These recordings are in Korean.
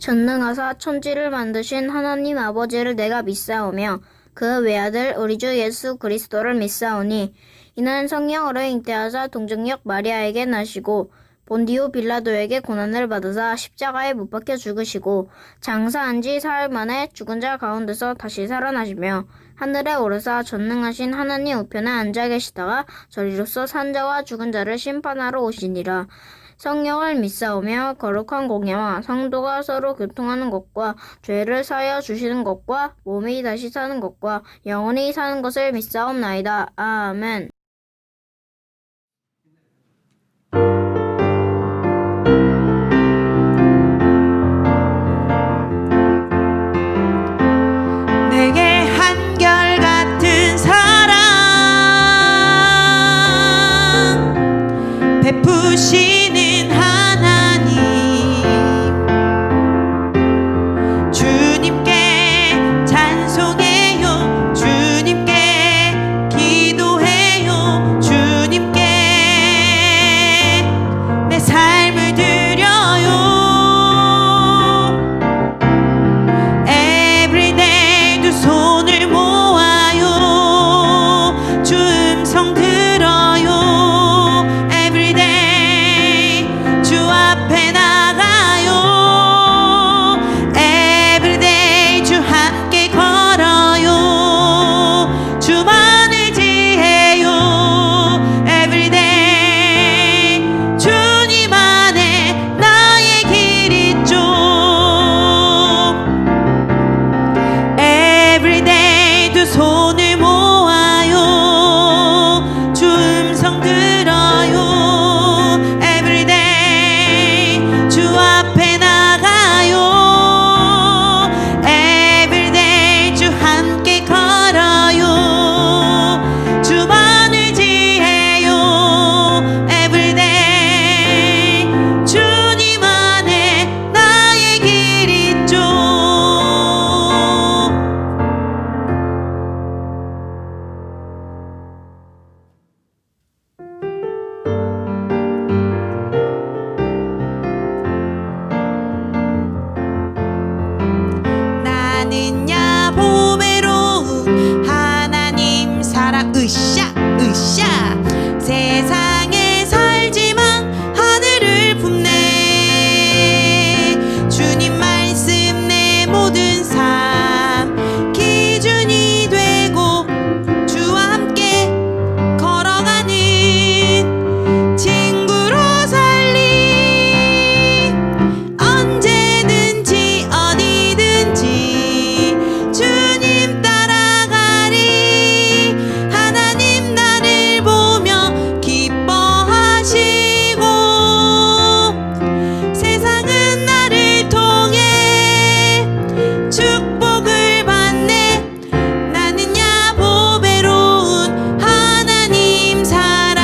전능하사 천지를 만드신 하나님 아버지를 내가 믿사오며 그 외아들 우리 주 예수 그리스도를 믿사오니 이는 성령으로 잉태하사 동정역 마리아에게 나시고 본디오 빌라도에게 고난을 받으사 십자가에 못 박혀 죽으시고 장사한 지 사흘 만에 죽은 자 가운데서 다시 살아나시며 하늘에 오르사 전능하신 하나님 우편에 앉아 계시다가 저리로서 산 자와 죽은 자를 심판하러 오시니라. 성령을 믿사오며 거룩한 공예와 성도가 서로 교통하는 것과 죄를 사하여 주시는 것과 몸이 다시 사는 것과 영원히 사는 것을 믿사옵나이다. 아멘. 내게 한결같은 사랑 베푸시는 하나님, 주님께 찬송해요, 주님께 기도해요, 주님께 내 삶을 드려요. Everyday 두 손을 모아요, 주 음성 들어요. Everyday 주 앞에 나가요. Everyday 주 함께 걸어요, 주만을 지혜요. Everyday 주님 안에 나의 길 있죠. Everyday 두 손을 모아요, 주 음성 들어요. Everyday 주 앞에 나가요. Everyday 주 함께 걸어요, 주만을 지혜요. Everyday 주님 안에 나의 길 있죠. 나는야 보배로운 하나님 사랑 으쌰 으쌰 세상에 살지만 하늘을 품네. 주님 말씀 내 모든 삶 기준이 되고 주와 함께 걸어가는 친구로 살리. 언제든지 어디든지 주님 따라가리. 하나님 나를 보며 기뻐하시고 세상은 나를 통해 축복을 받네. 나는야 보배로운 하나님 사람.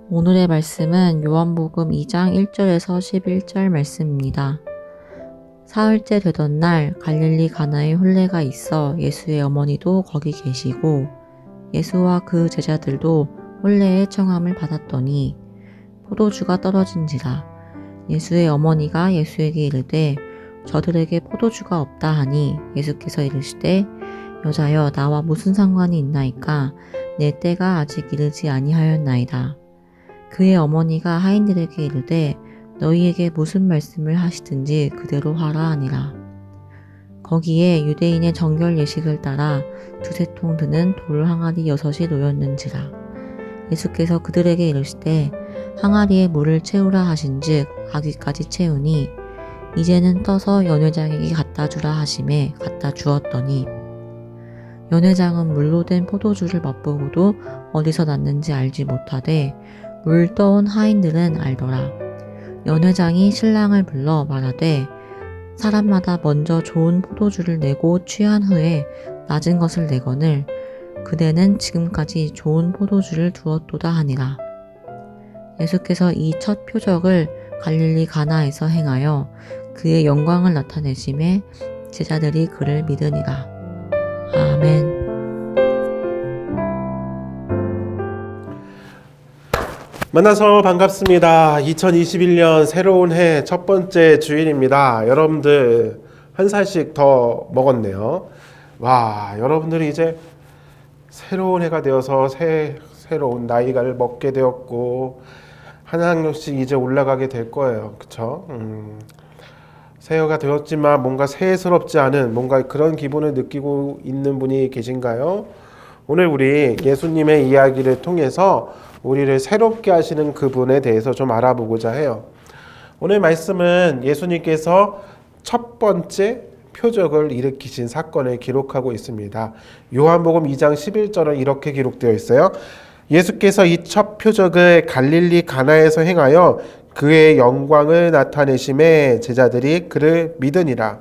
오늘의 말씀은 요한복음 2장 1절에서 11절 말씀입니다. 사흘째 되던 날 갈릴리 가나에 혼례가 있어 예수의 어머니도 거기 계시고 예수와 그 제자들도 혼례의 청함을 받았더니 포도주가 떨어진지라. 예수의 어머니가 예수에게 이르되 저들에게 포도주가 없다 하니 예수께서 이르시되 여자여 나와 무슨 상관이 있나이까 내 때가 아직 이르지 아니하였나이다. 그의 어머니가 하인들에게 이르되 너희에게 무슨 말씀을 하시든지 그대로 하라 하니라. 거기에 유대인의 정결 예식을 따라 두세 통 드는 돌 항아리 6이 놓였는지라. 예수께서 그들에게 이르시되 항아리에 물을 채우라 하신즉 아귀까지 채우니 이제는 떠서 연회장에게 갖다 주라 하심에 갖다 주었더니 연회장은 물로 된 포도주를 맛보고도 어디서 났는지 알지 못하되 물 떠온 하인들은 알더라. 연회장이 신랑을 불러 말하되 사람마다 먼저 좋은 포도주를 내고 취한 후에 낮은 것을 내거늘 그대는 지금까지 좋은 포도주를 두었도다 하니라. 예수께서 이 첫 표적을 갈릴리 가나에서 행하여 그의 영광을 나타내심에 제자들이 그를 믿으니라. 아멘. 만나서 반갑습니다. 2021년 새로운 해 첫 번째 주일입니다. 여러분들 한 살씩 더 먹었네요. 와, 여러분들이 이제 새로운 해가 되어서 새로운 나이를 먹게 되었고 한 학년씩 이제 올라가게 될 거예요. 그쵸? 새해가 되었지만 뭔가 새해스럽지 않은 뭔가 그런 기분을 느끼고 있는 분이 계신가요? 오늘 우리 예수님의 이야기를 통해서 우리를 새롭게 하시는 그분에 대해서 좀 알아보고자 해요. 오늘 말씀은 예수님께서 첫 번째 표적을 일으키신 사건을 기록하고 있습니다. 요한복음 2장 11절은 이렇게 기록되어 있어요. 예수께서 이 첫 표적을 갈릴리 가나에서 행하여 그의 영광을 나타내심에 제자들이 그를 믿으니라.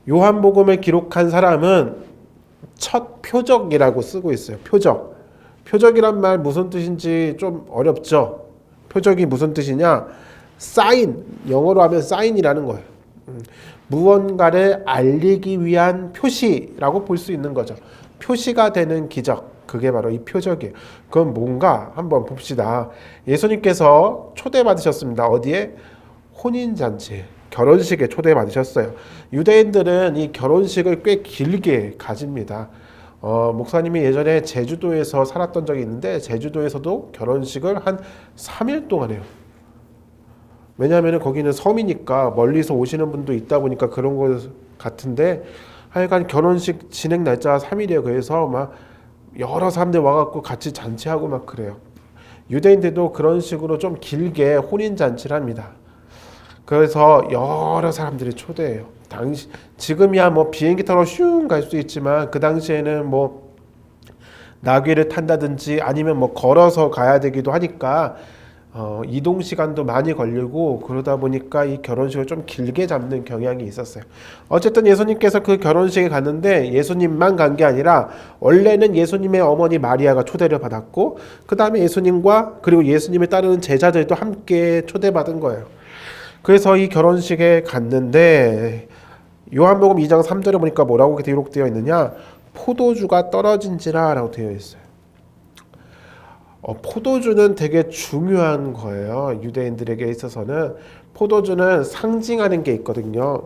요한복음을 기록한 사람은 첫 표적이라고 쓰고 있어요. 표적. 표적이란 말 무슨 뜻인지 좀 어렵죠. 표적이 무슨 뜻이냐? 사인, 영어로 하면 사인이라는 거예요. 무언가를 알리기 위한 표시라고 볼 수 있는 거죠. 표시가 되는 기적. 그게 바로 이 표적이에요. 그건 뭔가 한번 봅시다. 예수님께서 초대받으셨습니다. 어디에? 혼인잔치, 결혼식에 초대받으셨어요. 유대인들은 이 결혼식을 꽤 길게 가집니다. 목사님이 예전에 제주도에서 살았던 적이 있는데 제주도에서도 결혼식을 한 3일 동안 해요. 왜냐하면 거기는 섬이니까 멀리서 오시는 분도 있다 보니까 그런 것 같은데 하여간 결혼식 진행 날짜가 3일이에요. 그래서 막 여러 사람들 와갖고 같이 잔치하고 막 그래요. 유대인들도 그런 식으로 좀 길게 혼인잔치를 합니다. 그래서 여러 사람들이 초대해요. 지금이야 뭐 비행기 타러 슝 갈 수 있지만 그 당시에는 뭐 나귀를 탄다든지 아니면 뭐 걸어서 가야 되기도 하니까 이동 시간도 많이 걸리고 그러다 보니까 이 결혼식을 좀 길게 잡는 경향이 있었어요. 어쨌든 예수님께서 그 결혼식에 갔는데 예수님만 간 게 아니라 원래는 예수님의 어머니 마리아가 초대를 받았고 그 다음에 예수님과 그리고 예수님을 따르는 제자들도 함께 초대받은 거예요. 그래서 이 결혼식에 갔는데 요한복음 2장 3절에 보니까 뭐라고 기록되어 있느냐? 포도주가 떨어진지라 라고 되어 있어요. 포도주는 되게 중요한 거예요. 유대인들에게 있어서는 포도주는 상징하는 게 있거든요.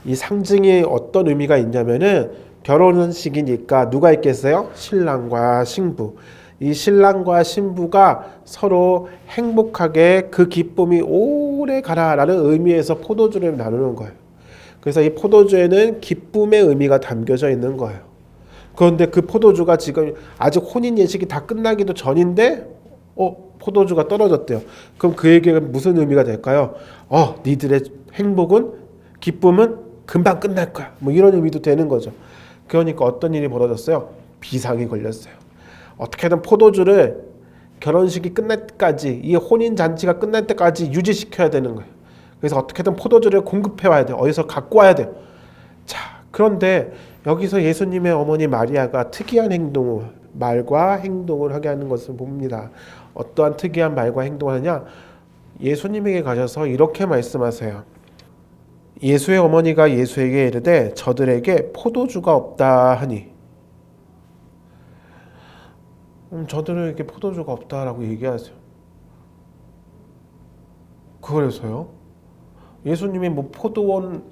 이 상징이 어떤 의미가 있냐면은 결혼식이니까 누가 있겠어요? 신랑과 신부. 이 신랑과 신부가 서로 행복하게 그 기쁨이 오래 가라라는 의미에서 포도주를 나누는 거예요. 그래서 이 포도주에는 기쁨의 의미가 담겨져 있는 거예요. 그런데 그 포도주가 지금 아직 혼인 예식이 다 끝나기도 전인데 포도주가 떨어졌대요. 그럼 그에게 무슨 의미가 될까요? 니들의 행복은 기쁨은 금방 끝날 거야. 뭐 이런 의미도 되는 거죠. 그러니까 어떤 일이 벌어졌어요? 비상이 걸렸어요. 어떻게든 포도주를 결혼식이 끝날 때까지 이 혼인 잔치가 끝날 때까지 유지시켜야 되는 거예요. 그래서 어떻게든 포도주를 공급해 와야 돼요. 어디서 갖고 와야 돼요. 자, 그런데 여기서 예수님의 어머니 마리아가 특이한 말과 행동을 하게 하는 것을 봅니다. 어떠한 특이한 말과 행동을 하냐? 예수님에게 가셔서 이렇게 말씀하세요. 예수의 어머니가 예수에게 이르되 저들에게 포도주가 없다 하니. 저들에게 포도주가 없다라고 얘기하세요. 그래서요? 예수님이 뭐 포도원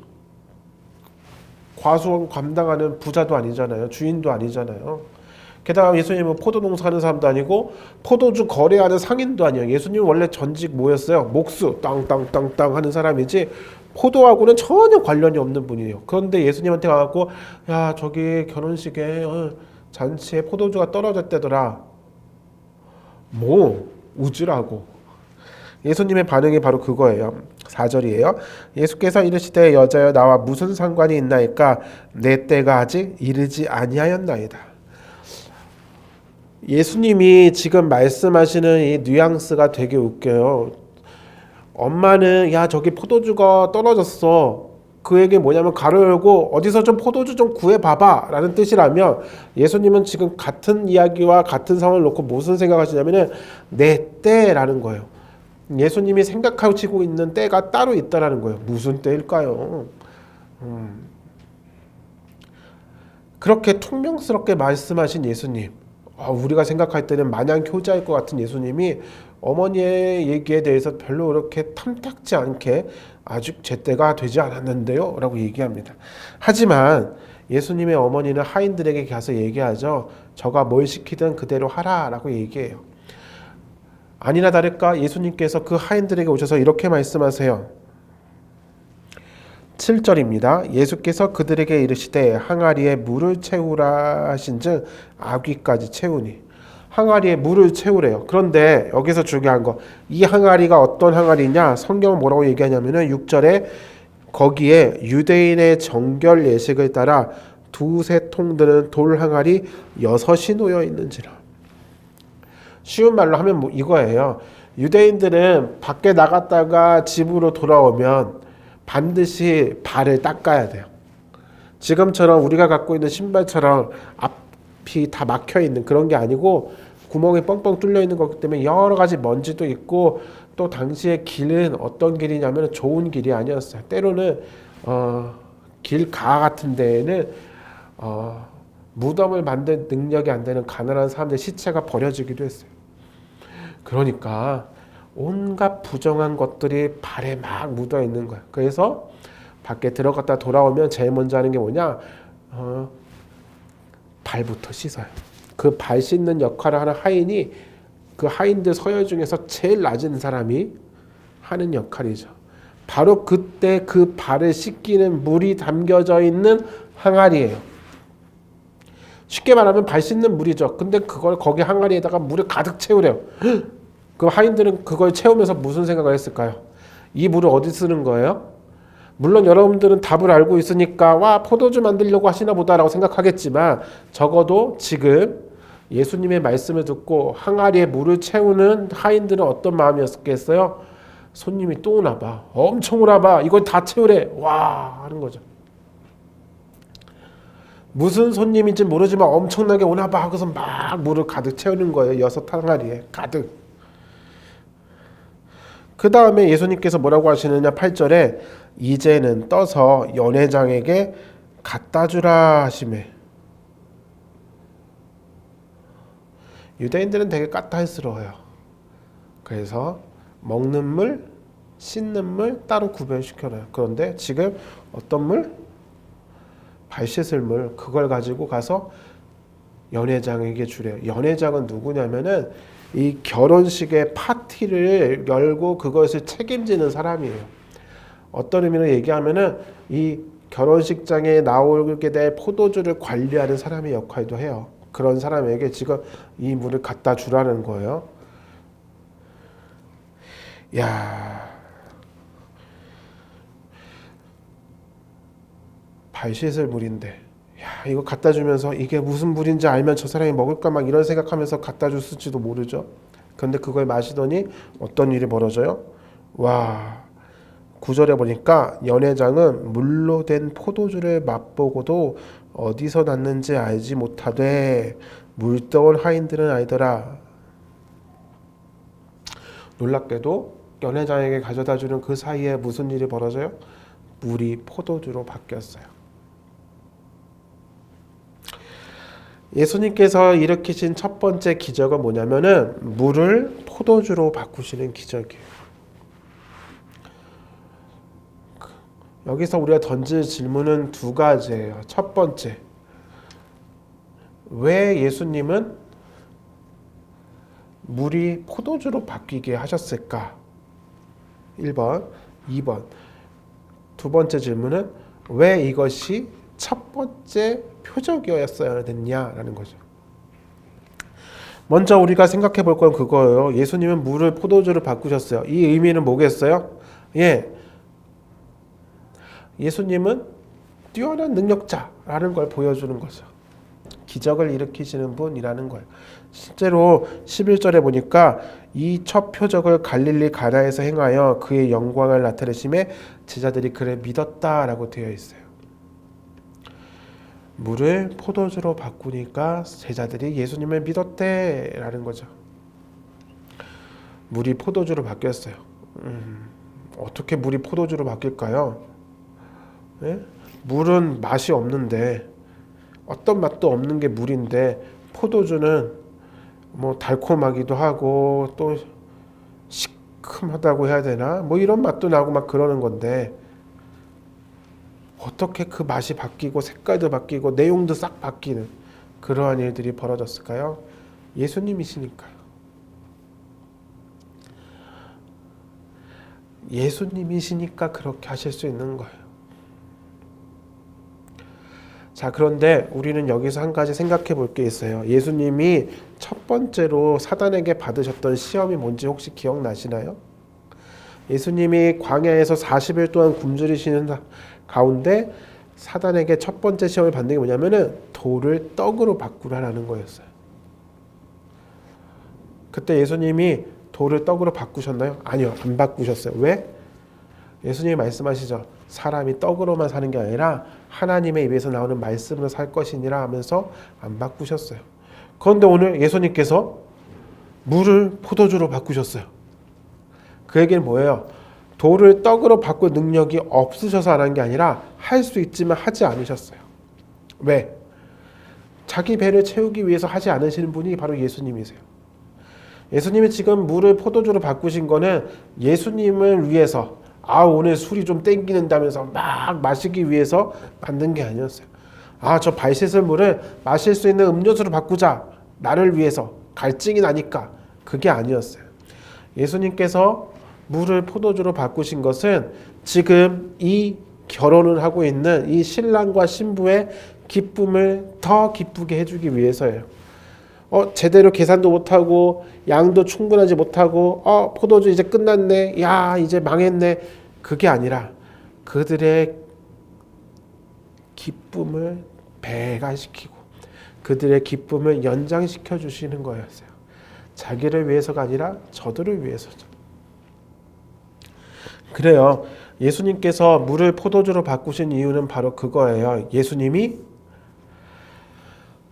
과수원 감당하는 부자도 아니잖아요. 주인도 아니잖아요. 게다가 예수님은 포도 농사하는 사람도 아니고 포도주 거래하는 상인도 아니에요. 예수님은 원래 전직 뭐였어요? 목수 땅땅땅땅 하는 사람이지 포도하고는 전혀 관련이 없는 분이에요. 그런데 예수님한테 가갖고 야 저기 결혼식에 잔치에 포도주가 떨어졌대더라. 뭐 우즈라고. 예수님의 반응이 바로 그거예요. 4절이에요. 예수께서 이르시되 여자여 나와 무슨 상관이 있나이까 내 때가 아직 이르지 아니하였나이다. 예수님이 지금 말씀하시는 이 뉘앙스가 되게 웃겨요. 엄마는 야 저기 포도주가 떨어졌어. 그 얘기 뭐냐면 가로 열고 어디서 좀 포도주 좀 구해봐봐 라는 뜻이라면, 예수님은 지금 같은 이야기와 같은 상황을 놓고 무슨 생각하시냐면은 내 때라는 거예요. 예수님이 생각하시고 있는 때가 따로 있다라는 거예요. 무슨 때일까요? 그렇게 퉁명스럽게 말씀하신 예수님, 우리가 생각할 때는 마냥 효자일 것 같은 예수님이 어머니의 얘기에 대해서 별로 그렇게 탐탁지 않게 아직 제 때가 되지 않았는데요 라고 얘기합니다. 하지만 예수님의 어머니는 하인들에게 가서 얘기하죠. 저가 뭘 시키든 그대로 하라 라고 얘기해요. 아니나 다를까 예수님께서 그 하인들에게 오셔서 이렇게 말씀하세요. 7절입니다. 예수께서 그들에게 이르시되 항아리에 물을 채우라 하신즉 아귀까지 채우니. 항아리에 물을 채우래요. 그런데 여기서 중요한 거, 이 항아리가 어떤 항아리냐? 성경은 뭐라고 얘기하냐면은 6절에 거기에 유대인의 정결 예식을 따라 두세 통 드는 돌 항아리 6이 놓여 있는지라. 쉬운 말로 하면 뭐 이거예요. 유대인들은 밖에 나갔다가 집으로 돌아오면 반드시 발을 닦아야 돼요. 지금처럼 우리가 갖고 있는 신발처럼 앞이 다 막혀 있는 그런 게 아니고 구멍이 뻥뻥 뚫려 있는 거기 때문에 여러 가지 먼지도 있고, 또 당시의 길은 어떤 길이냐면 좋은 길이 아니었어요. 때로는 길가 같은 데에는 무덤을 만들 능력이 안 되는 가난한 사람들의 시체가 버려지기도 했어요. 그러니까 온갖 부정한 것들이 발에 막 묻어 있는 거야. 그래서 밖에 들어갔다 돌아오면 제일 먼저 하는 게 뭐냐? 발부터 씻어요. 그 발 씻는 역할을 하는 하인이 그 하인들 서열 중에서 제일 낮은 사람이 하는 역할이죠. 바로 그때 그 발을 씻기는 물이 담겨져 있는 항아리예요. 쉽게 말하면 발 씻는 물이죠. 근데 그걸 거기 항아리에다가 물을 가득 채우래요. 그 하인들은 그걸 채우면서 무슨 생각을 했을까요? 이 물을 어디 쓰는 거예요? 물론 여러분들은 답을 알고 있으니까 와 포도주 만들려고 하시나 보다라고 생각하겠지만, 적어도 지금 예수님의 말씀을 듣고 항아리에 물을 채우는 하인들은 어떤 마음이었겠어요? 손님이 또 오나 봐. 엄청 오나 봐. 이걸 다 채우래. 와 하는 거죠. 무슨 손님인지 모르지만 엄청나게 오나 봐 하고서 막 물을 가득 채우는 거예요. 6 항아리에 가득. 그 다음에 예수님께서 뭐라고 하시느냐, 8절에 이제는 떠서 연회장에게 갖다 주라 하시매. 유대인들은 되게 까탈스러워요. 그래서 먹는 물, 씻는 물 따로 구별시켜놔요. 그런데 지금 어떤 물? 발 씻을 물, 그걸 가지고 가서 연회장에게 주래요. 연회장은 누구냐면은 이 결혼식의 파티를 열고 그것을 책임지는 사람이에요. 어떤 의미로 얘기하면은 이 결혼식장에 나오게 될 포도주를 관리하는 사람의 역할도 해요. 그런 사람에게 지금 이 물을 갖다 주라는 거예요. 야, 발 씻을 물인데, 야, 이거 갖다 주면서 이게 무슨 물인지 알면 저 사람이 먹을까 막 이런 생각하면서 갖다 줬을지도 모르죠. 그런데 그걸 마시더니 어떤 일이 벌어져요? 와, 9절에 보니까 연회장은 물로 된 포도주를 맛보고도 어디서 났는지 알지 못하되 물떠온 하인들은 알더라. 놀랍게도 연회장에게 가져다 주는 그 사이에 무슨 일이 벌어져요? 물이 포도주로 바뀌었어요. 예수님께서 일으키신 첫 번째 기적은 뭐냐면은 물을 포도주로 바꾸시는 기적이에요. 여기서 우리가 던질 질문은 2가지예요. 첫 번째, 왜 예수님은 물이 포도주로 바뀌게 하셨을까? 1번. 2번. 두 번째 질문은 왜 이것이 첫 번째 표적이었어야 됐냐라는 거죠. 먼저 우리가 생각해 볼 건 그거예요. 예수님은 물을 포도주로 바꾸셨어요. 이 의미는 뭐겠어요? 예수님은 뛰어난 능력자라는 걸 보여주는 거죠. 기적을 일으키시는 분이라는 거예요. 실제로 11절에 보니까 이 첫 표적을 갈릴리 가나에서 행하여 그의 영광을 나타내심에 제자들이 그를 믿었다라고 되어 있어요. 물을 포도주로 바꾸니까 제자들이 예수님을 믿었대라는 거죠. 물이 포도주로 바뀌었어요. 어떻게 물이 포도주로 바뀔까요? 네? 물은 맛이 없는데, 어떤 맛도 없는 게 물인데, 포도주는 뭐 달콤하기도 하고 또 시큼하다고 해야 되나? 뭐 이런 맛도 나고 막 그러는 건데, 어떻게 그 맛이 바뀌고 색깔도 바뀌고 내용도 싹 바뀌는 그러한 일들이 벌어졌을까요? 예수님이시니까요. 예수님이시니까 그렇게 하실 수 있는 거예요. 자, 그런데 우리는 여기서 한 가지 생각해 볼 게 있어요. 예수님이 첫 번째로 사단에게 받으셨던 시험이 뭔지 혹시 기억나시나요? 예수님이 광야에서 40일 동안 굶주리시는 가운데 사단에게 첫 번째 시험을 받는 게 뭐냐면은 돌을 떡으로 바꾸라는 거였어요. 그때 예수님이 돌을 떡으로 바꾸셨나요? 아니요, 안 바꾸셨어요. 왜? 예수님이 말씀하시죠. 사람이 떡으로만 사는 게 아니라 하나님의 입에서 나오는 말씀으로 살 것이니라 하면서 안 바꾸셨어요. 그런데 오늘 예수님께서 물을 포도주로 바꾸셨어요. 그 얘기는 뭐예요? 돌을 떡으로 바꿀 능력이 없으셔서 안 한 게 아니라 할 수 있지만 하지 않으셨어요. 왜? 자기 배를 채우기 위해서 하지 않으시는 분이 바로 예수님이세요. 예수님이 지금 물을 포도주로 바꾸신 거는 예수님을 위해서, 오늘 술이 좀 땡기는다면서 막 마시기 위해서 만든 게 아니었어요. 저 발 씻을 물을 마실 수 있는 음료수로 바꾸자, 나를 위해서, 갈증이 나니까. 그게 아니었어요. 예수님께서 물을 포도주로 바꾸신 것은 지금 이 결혼을 하고 있는 이 신랑과 신부의 기쁨을 더 기쁘게 해주기 위해서예요. 제대로 계산도 못하고 양도 충분하지 못하고 포도주 이제 끝났네, 야 이제 망했네, 그게 아니라 그들의 기쁨을 배가시키고 그들의 기쁨을 연장시켜 주시는 거였어요. 자기를 위해서가 아니라 저들을 위해서죠. 그래요. 예수님께서 물을 포도주로 바꾸신 이유는 바로 그거예요. 예수님이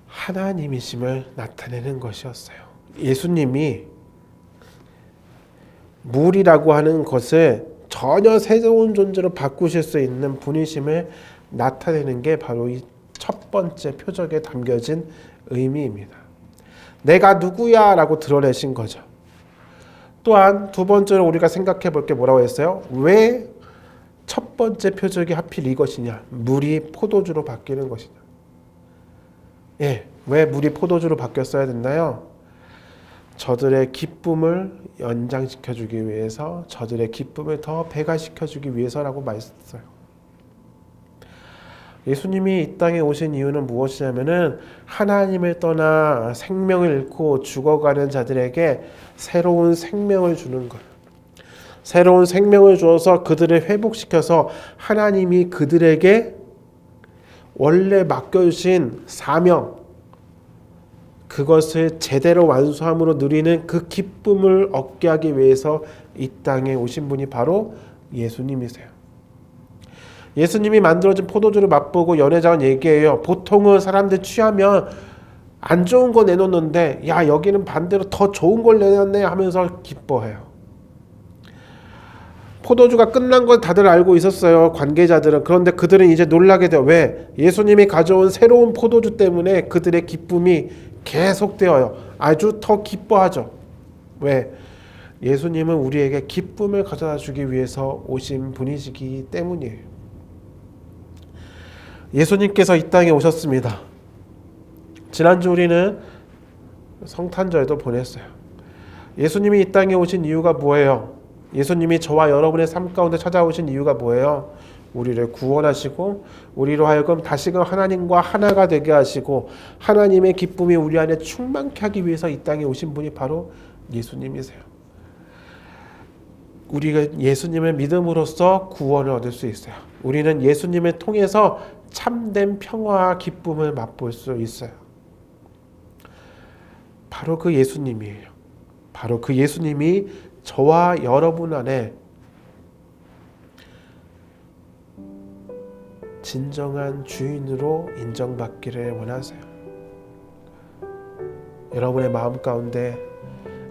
하나님이심을 나타내는 것이었어요. 예수님이 물이라고 하는 것을 전혀 새로운 존재로 바꾸실 수 있는 분이심을 나타내는 게 바로 이 첫 번째 표적에 담겨진 의미입니다. 내가 누구야? 라고 드러내신 거죠. 또한 두 번째로 우리가 생각해 볼 게 뭐라고 했어요? 왜 첫 번째 표적이 하필 이것이냐? 물이 포도주로 바뀌는 것이냐? 왜 물이 포도주로 바뀌었어야 됐나요? 저들의 기쁨을 연장시켜주기 위해서, 저들의 기쁨을 더 배가시켜주기 위해서라고 말했어요. 예수님이 이 땅에 오신 이유는 무엇이냐면은 하나님을 떠나 생명을 잃고 죽어가는 자들에게 새로운 생명을 주는 거예요. 새로운 생명을 주어서 그들을 회복시켜서 하나님이 그들에게 원래 맡겨주신 사명, 그것을 제대로 완수함으로 누리는 그 기쁨을 얻게 하기 위해서 이 땅에 오신 분이 바로 예수님이세요. 예수님이 만들어진 포도주를 맛보고 연회장은 얘기해요. 보통은 사람들 취하면 안 좋은 거 내놓는데 야 여기는 반대로 더 좋은 걸 내놨네 하면서 기뻐해요. 포도주가 끝난 걸 다들 알고 있었어요. 관계자들은. 그런데 그들은 이제 놀라게 돼요. 왜? 예수님이 가져온 새로운 포도주 때문에 그들의 기쁨이 계속되어요. 아주 더 기뻐하죠. 왜? 예수님은 우리에게 기쁨을 가져다 주기 위해서 오신 분이시기 때문이에요. 예수님께서 이 땅에 오셨습니다. 지난주 우리는 성탄절도 보냈어요. 예수님이 이 땅에 오신 이유가 뭐예요? 예수님이 저와 여러분의 삶 가운데 찾아오신 이유가 뭐예요? 우리를 구원하시고 우리로 하여금 다시금 하나님과 하나가 되게 하시고 하나님의 기쁨이 우리 안에 충만케 하기 위해서 이 땅에 오신 분이 바로 예수님이세요. 우리가 예수님을 믿음으로써 구원을 얻을 수 있어요. 우리는 예수님을 통해서 참된 평화와 기쁨을 맛볼 수 있어요. 바로 그 예수님이에요. 바로 그 예수님이 저와 여러분 안에 진정한 주인으로 인정받기를 원하세요. 여러분의 마음 가운데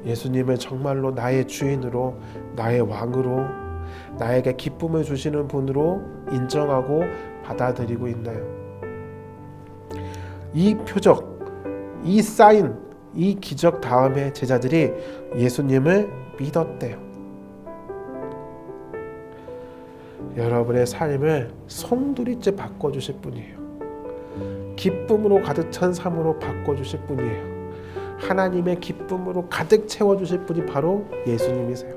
예수님을 정말로 나의 주인으로, 나의 왕으로, 나에게 기쁨을 주시는 분으로 인정하고 받아들이고 있나요? 이 표적, 이 사인, 이 기적 다음에 제자들이 예수님을 믿었대요. 여러분의 삶을 송두리째 바꿔주실 분이에요. 기쁨으로 가득 찬 삶으로 바꿔주실 분이에요. 하나님의 기쁨으로 가득 채워주실 분이 바로 예수님이세요.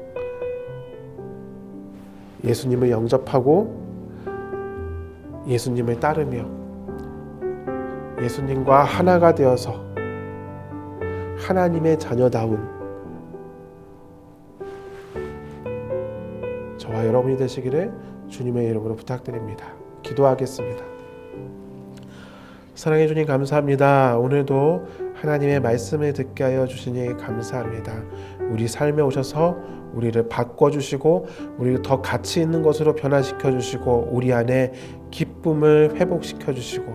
예수님을 영접하고 예수님을 따르며 예수님과 하나가 되어서 하나님의 자녀다운 저와 여러분이 되시기를 주님의 이름으로 부탁드립니다. 기도하겠습니다. 사랑해 주님 감사합니다. 오늘도 하나님의 말씀을 듣게 하여 주시니 감사합니다. 우리 삶에 오셔서 우리를 바꿔주시고 우리를 더 가치 있는 것으로 변화시켜 주시고 우리 안에 기쁨을 회복시켜 주시고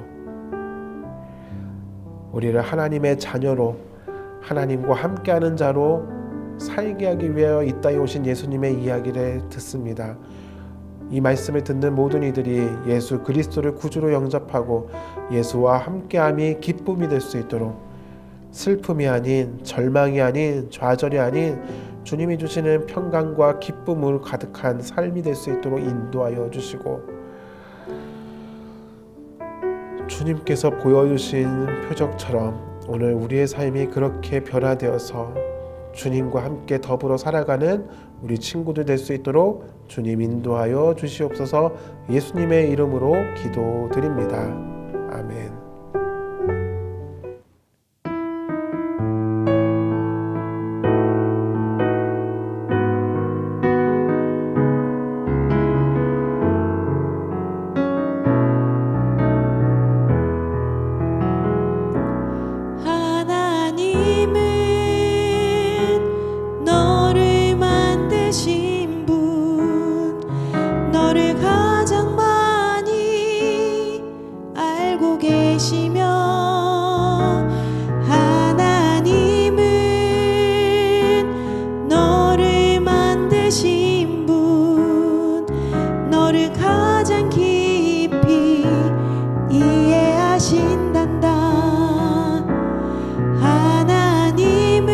우리를 하나님의 자녀로 하나님과 함께하는 자로 살게 하기 위하여 이 땅에 오신 예수님의 이야기를 듣습니다. 이 말씀을 듣는 모든 이들이 예수 그리스도를 구주로 영접하고 예수와 함께함이 기쁨이 될 수 있도록 슬픔이 아닌 절망이 아닌 좌절이 아닌 주님이 주시는 평강과 기쁨으로 가득한 삶이 될 수 있도록 인도하여 주시고 주님께서 보여주신 표적처럼 오늘 우리의 삶이 그렇게 변화되어서 주님과 함께 더불어 살아가는 우리 친구들 될 수 있도록 주님 인도하여 주시옵소서. 예수님의 이름으로 기도드립니다. 아멘. 하나님은 너를 만드신 분, 너를 가장 많이 알고 계시며 하나님은 너를 만드신 분, 너를 가장 깊이 이해하신단다.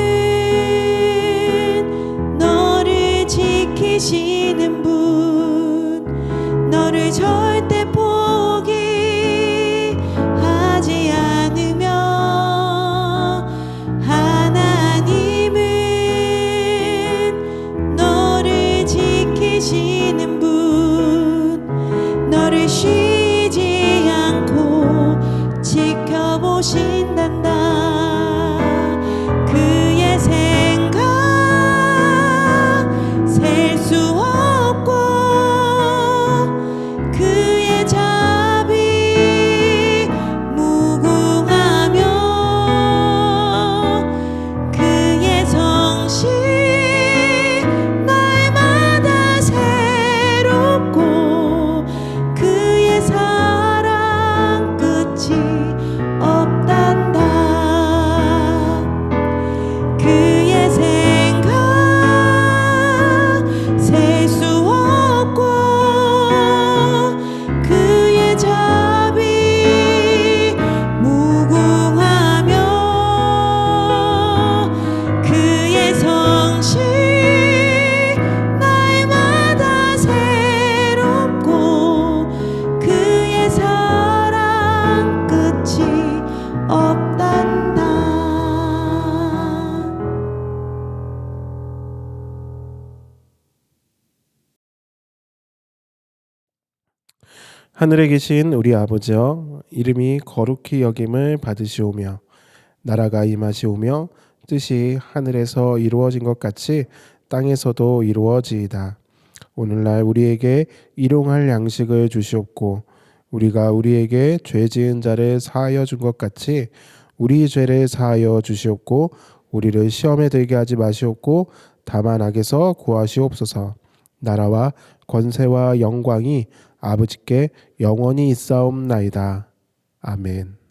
하나님은 너를 지키시는 분, 너를 절대 포기하지 않으며 하나님은 너를 지키시는 분, 너를 쉬지 않고 지켜보신단다. 그의 생각 셀 수 없고 그의 자비 무궁하며 그의 성실 날마다 새롭고 그의 사랑 끝이 없단다. 그의 생각 셀 수 없고 그의 자비 무궁하며 그의 성실 날마다 새롭고 그의 사랑 끝이 없단다. 하늘에 계신 우리 아버지여, 이름이 거룩히 여김을 받으시오며 나라가 임하시오며 뜻이 하늘에서 이루어진 것 같이 땅에서도 이루어지이다. 오늘날 우리에게 일용할 양식을 주시옵고 우리가 우리에게 죄 지은 자를 사하여 준 것 같이 우리 죄를 사하여 주시옵고 우리를 시험에 들게 하지 마시옵고 다만 악에서 구하시옵소서. 나라와 권세와 영광이 아버지께 영원히 있사옵나이다. 아멘.